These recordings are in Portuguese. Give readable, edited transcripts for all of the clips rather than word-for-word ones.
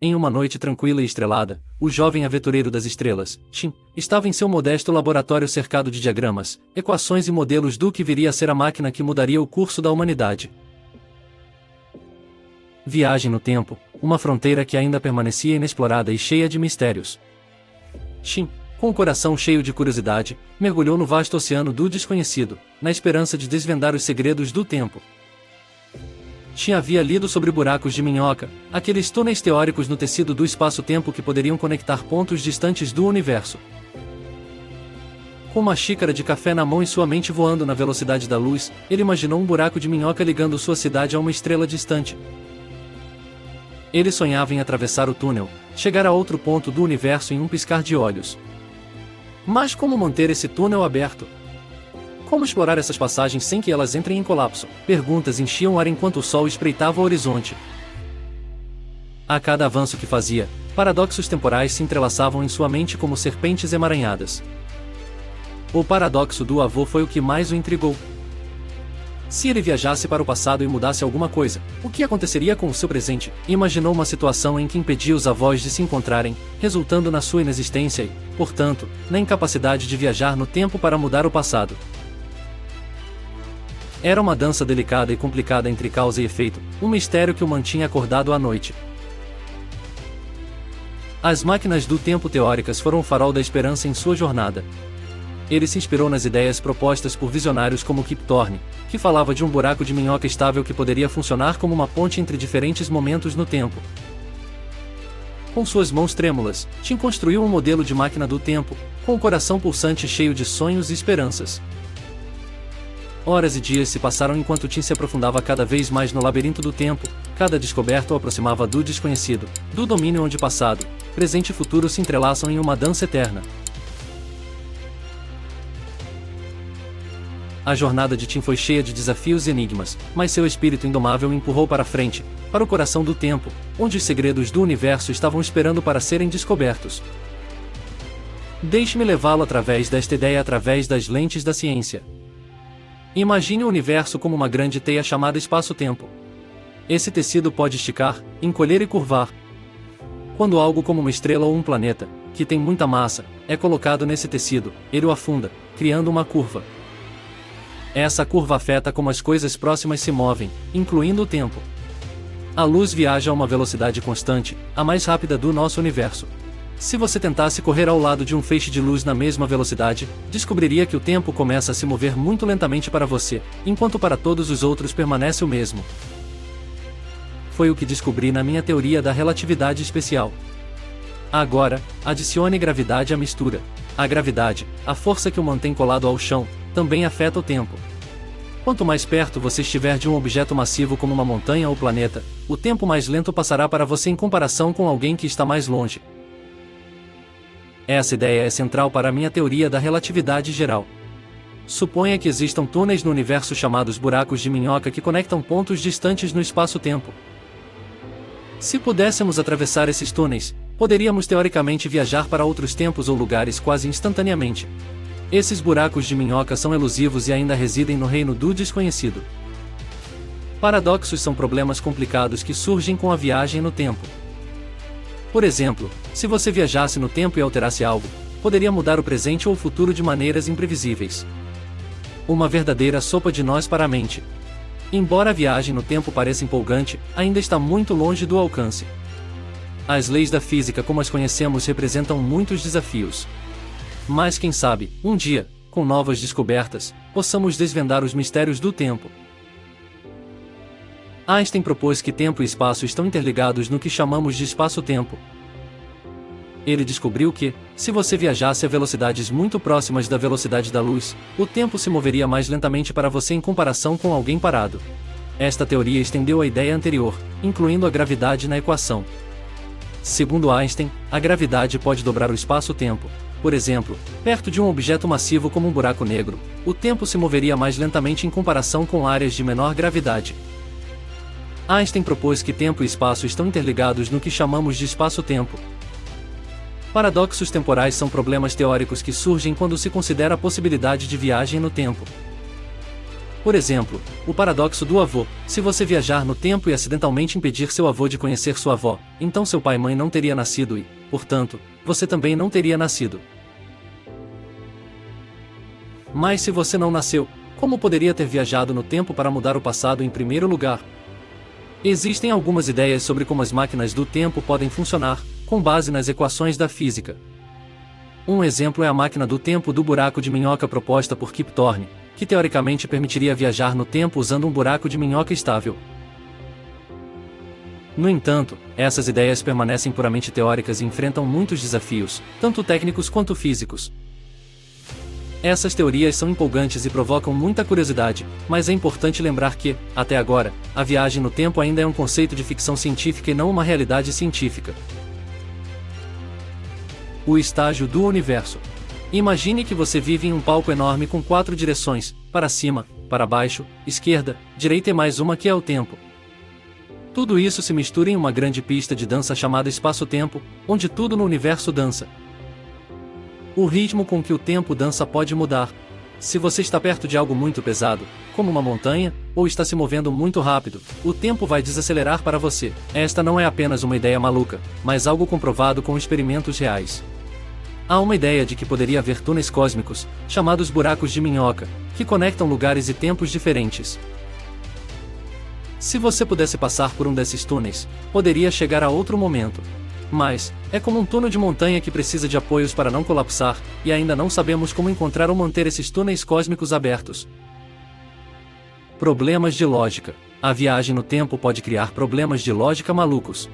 Em uma noite tranquila e estrelada, o jovem aventureiro das estrelas, Tim, estava em seu modesto laboratório cercado de diagramas, equações e modelos do que viria a ser a máquina que mudaria o curso da humanidade. Viagem no tempo, uma fronteira que ainda permanecia inexplorada e cheia de mistérios. Tim, com o coração cheio de curiosidade, mergulhou no vasto oceano do desconhecido, na esperança de desvendar os segredos do tempo. Tim havia lido sobre buracos de minhoca, aqueles túneis teóricos no tecido do espaço-tempo que poderiam conectar pontos distantes do universo. Com uma xícara de café na mão e sua mente voando na velocidade da luz, ele imaginou um buraco de minhoca ligando sua cidade a uma estrela distante. Ele sonhava em atravessar o túnel, chegar a outro ponto do universo em um piscar de olhos. Mas como manter esse túnel aberto? Como explorar essas passagens sem que elas entrem em colapso? Perguntas enchiam o ar enquanto o sol espreitava o horizonte. A cada avanço que fazia, paradoxos temporais se entrelaçavam em sua mente como serpentes emaranhadas. O paradoxo do avô foi o que mais o intrigou. Se ele viajasse para o passado e mudasse alguma coisa, o que aconteceria com o seu presente? Imaginou uma situação em que impedia os avós de se encontrarem, resultando na sua inexistência e, portanto, na incapacidade de viajar no tempo para mudar o passado. Era uma dança delicada e complicada entre causa e efeito, um mistério que o mantinha acordado à noite. As máquinas do tempo teóricas foram o farol da esperança em sua jornada. Ele se inspirou nas ideias propostas por visionários como Kip Thorne, que falava de um buraco de minhoca estável que poderia funcionar como uma ponte entre diferentes momentos no tempo. Com suas mãos trêmulas, Tim construiu um modelo de máquina do tempo, com o coração pulsante cheio de sonhos e esperanças. Horas e dias se passaram enquanto Tim se aprofundava cada vez mais no labirinto do tempo, cada descoberta o aproximava do desconhecido, do domínio onde passado, presente e futuro se entrelaçam em uma dança eterna. A jornada de Tim foi cheia de desafios e enigmas, mas seu espírito indomável o empurrou para frente, para o coração do tempo, onde os segredos do universo estavam esperando para serem descobertos. Deixe-me levá-lo através desta ideia através das lentes da ciência. Imagine o universo como uma grande teia chamada espaço-tempo. Esse tecido pode esticar, encolher e curvar. Quando algo como uma estrela ou um planeta, que tem muita massa, é colocado nesse tecido, ele o afunda, criando uma curva. Essa curva afeta como as coisas próximas se movem, incluindo o tempo. A luz viaja a uma velocidade constante, a mais rápida do nosso universo. Se você tentasse correr ao lado de um feixe de luz na mesma velocidade, descobriria que o tempo começa a se mover muito lentamente para você, enquanto para todos os outros permanece o mesmo. Foi o que descobri na minha teoria da relatividade especial. Agora, adicione gravidade à mistura. A gravidade, a força que o mantém colado ao chão, também afeta o tempo. Quanto mais perto você estiver de um objeto massivo como uma montanha ou planeta, o tempo mais lento passará para você em comparação com alguém que está mais longe. Essa ideia é central para a minha teoria da relatividade geral. Suponha que existam túneis no universo chamados buracos de minhoca que conectam pontos distantes no espaço-tempo. Se pudéssemos atravessar esses túneis, poderíamos teoricamente viajar para outros tempos ou lugares quase instantaneamente. Esses buracos de minhoca são elusivos e ainda residem no reino do desconhecido. Paradoxos são problemas complicados que surgem com a viagem no tempo. Por exemplo, se você viajasse no tempo e alterasse algo, poderia mudar o presente ou o futuro de maneiras imprevisíveis. Uma verdadeira sopa de nós para a mente. Embora a viagem no tempo pareça empolgante, ainda está muito longe do alcance. As leis da física como as conhecemos representam muitos desafios. Mas quem sabe, um dia, com novas descobertas, possamos desvendar os mistérios do tempo. Einstein propôs que tempo e espaço estão interligados no que chamamos de espaço-tempo. Ele descobriu que, se você viajasse a velocidades muito próximas da velocidade da luz, o tempo se moveria mais lentamente para você em comparação com alguém parado. Esta teoria estendeu a ideia anterior, incluindo a gravidade na equação. Segundo Einstein, a gravidade pode dobrar o espaço-tempo. Por exemplo, perto de um objeto massivo como um buraco negro, o tempo se moveria mais lentamente em comparação com áreas de menor gravidade. Einstein propôs que tempo e espaço estão interligados no que chamamos de espaço-tempo. Paradoxos temporais são problemas teóricos que surgem quando se considera a possibilidade de viagem no tempo. Por exemplo, o paradoxo do avô: se você viajar no tempo e acidentalmente impedir seu avô de conhecer sua avó, então seu pai e mãe não teria nascido e, portanto, você também não teria nascido. Mas se você não nasceu, como poderia ter viajado no tempo para mudar o passado em primeiro lugar? Existem algumas ideias sobre como as máquinas do tempo podem funcionar, com base nas equações da física. Um exemplo é a máquina do tempo do buraco de minhoca proposta por Kip Thorne, que teoricamente permitiria viajar no tempo usando um buraco de minhoca estável. No entanto, essas ideias permanecem puramente teóricas e enfrentam muitos desafios, tanto técnicos quanto físicos. Essas teorias são empolgantes e provocam muita curiosidade, mas é importante lembrar que, até agora, a viagem no tempo ainda é um conceito de ficção científica e não uma realidade científica. O estágio do universo. Imagine que você vive em um palco enorme com 4 direções: para cima, para baixo, esquerda, direita e mais uma que é o tempo. Tudo isso se mistura em uma grande pista de dança chamada espaço-tempo, onde tudo no universo dança. O ritmo com que o tempo dança pode mudar. Se você está perto de algo muito pesado, como uma montanha, ou está se movendo muito rápido, o tempo vai desacelerar para você. Esta não é apenas uma ideia maluca, mas algo comprovado com experimentos reais. Há uma ideia de que poderia haver túneis cósmicos, chamados buracos de minhoca, que conectam lugares e tempos diferentes. Se você pudesse passar por um desses túneis, poderia chegar a outro momento. Mas, é como um túnel de montanha que precisa de apoios para não colapsar, e ainda não sabemos como encontrar ou manter esses túneis cósmicos abertos. Problemas de lógica. A viagem no tempo pode criar problemas de lógica malucos.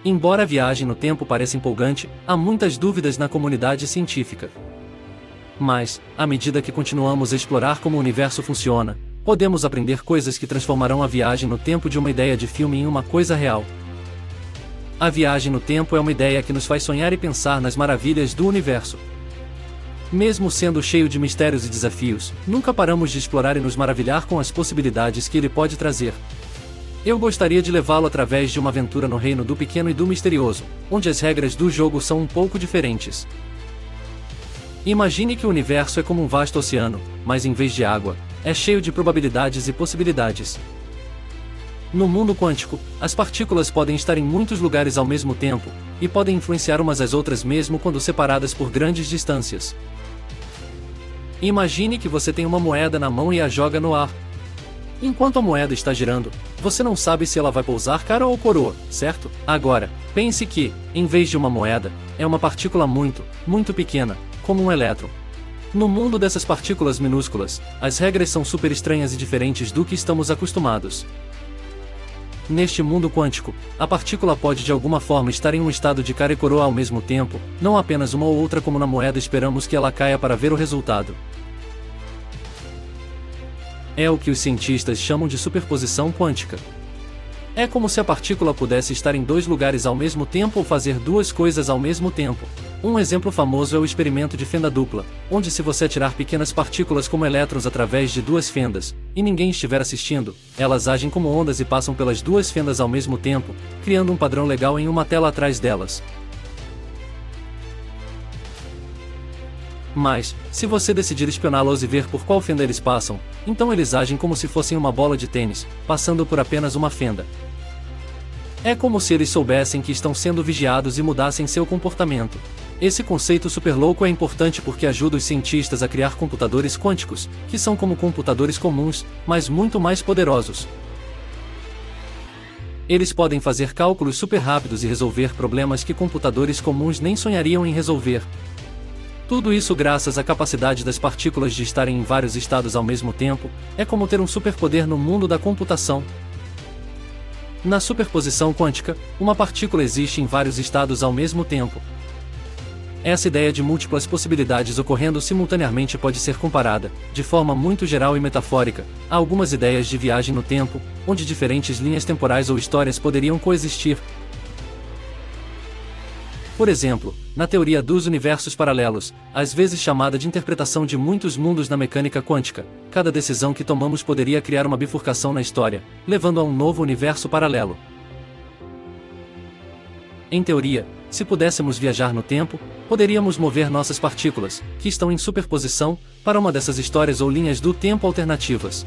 Embora a viagem no tempo pareça empolgante, há muitas dúvidas na comunidade científica. Mas, à medida que continuamos a explorar como o universo funciona, podemos aprender coisas que transformarão a viagem no tempo de uma ideia de filme em uma coisa real. A viagem no tempo é uma ideia que nos faz sonhar e pensar nas maravilhas do universo. Mesmo sendo cheio de mistérios e desafios, nunca paramos de explorar e nos maravilhar com as possibilidades que ele pode trazer. Eu gostaria de levá-lo através de uma aventura no reino do pequeno e do misterioso, onde as regras do jogo são um pouco diferentes. Imagine que o universo é como um vasto oceano, mas em vez de água, é cheio de probabilidades e possibilidades. No mundo quântico, as partículas podem estar em muitos lugares ao mesmo tempo, e podem influenciar umas às outras mesmo quando separadas por grandes distâncias. Imagine que você tem uma moeda na mão e a joga no ar. Enquanto a moeda está girando, você não sabe se ela vai pousar cara ou coroa, certo? Agora, pense que, em vez de uma moeda, é uma partícula muito, muito pequena, como um elétron. No mundo dessas partículas minúsculas, as regras são super estranhas e diferentes do que estamos acostumados. Neste mundo quântico, a partícula pode de alguma forma estar em um estado de cara e coroa ao mesmo tempo, não apenas uma ou outra como na moeda. Esperamos que ela caia para ver o resultado. É o que os cientistas chamam de superposição quântica. É como se a partícula pudesse estar em 2 lugares ao mesmo tempo ou fazer 2 coisas ao mesmo tempo. Um exemplo famoso é o experimento de fenda dupla, onde se você atirar pequenas partículas como elétrons através de 2 fendas, e ninguém estiver assistindo, elas agem como ondas e passam pelas 2 fendas ao mesmo tempo, criando um padrão legal em uma tela atrás delas. Mas, se você decidir espioná-los e ver por qual fenda eles passam, então eles agem como se fossem uma bola de tênis, passando por apenas uma fenda. É como se eles soubessem que estão sendo vigiados e mudassem seu comportamento. Esse conceito super louco é importante porque ajuda os cientistas a criar computadores quânticos, que são como computadores comuns, mas muito mais poderosos. Eles podem fazer cálculos super rápidos e resolver problemas que computadores comuns nem sonhariam em resolver. Tudo isso graças à capacidade das partículas de estarem em vários estados ao mesmo tempo. É como ter um superpoder no mundo da computação. Na superposição quântica, uma partícula existe em vários estados ao mesmo tempo. Essa ideia de múltiplas possibilidades ocorrendo simultaneamente pode ser comparada, de forma muito geral e metafórica, a algumas ideias de viagem no tempo, onde diferentes linhas temporais ou histórias poderiam coexistir. Por exemplo, na teoria dos universos paralelos, às vezes chamada de interpretação de muitos mundos na mecânica quântica, cada decisão que tomamos poderia criar uma bifurcação na história, levando a um novo universo paralelo. Em teoria, se pudéssemos viajar no tempo, poderíamos mover nossas partículas, que estão em superposição, para uma dessas histórias ou linhas do tempo alternativas.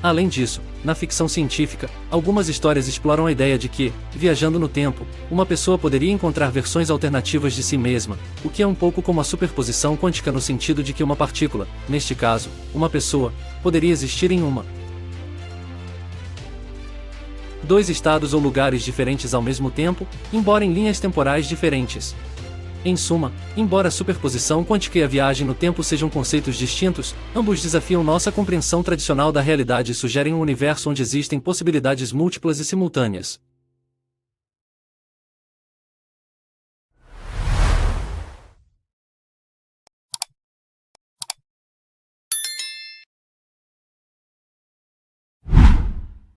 Além disso, na ficção científica, algumas histórias exploram a ideia de que, viajando no tempo, uma pessoa poderia encontrar versões alternativas de si mesma, o que é um pouco como a superposição quântica no sentido de que uma partícula, neste caso, uma pessoa, poderia existir em dois estados ou lugares diferentes ao mesmo tempo, embora em linhas temporais diferentes. Em suma, embora a superposição quântica e a viagem no tempo sejam conceitos distintos, ambos desafiam nossa compreensão tradicional da realidade e sugerem um universo onde existem possibilidades múltiplas e simultâneas.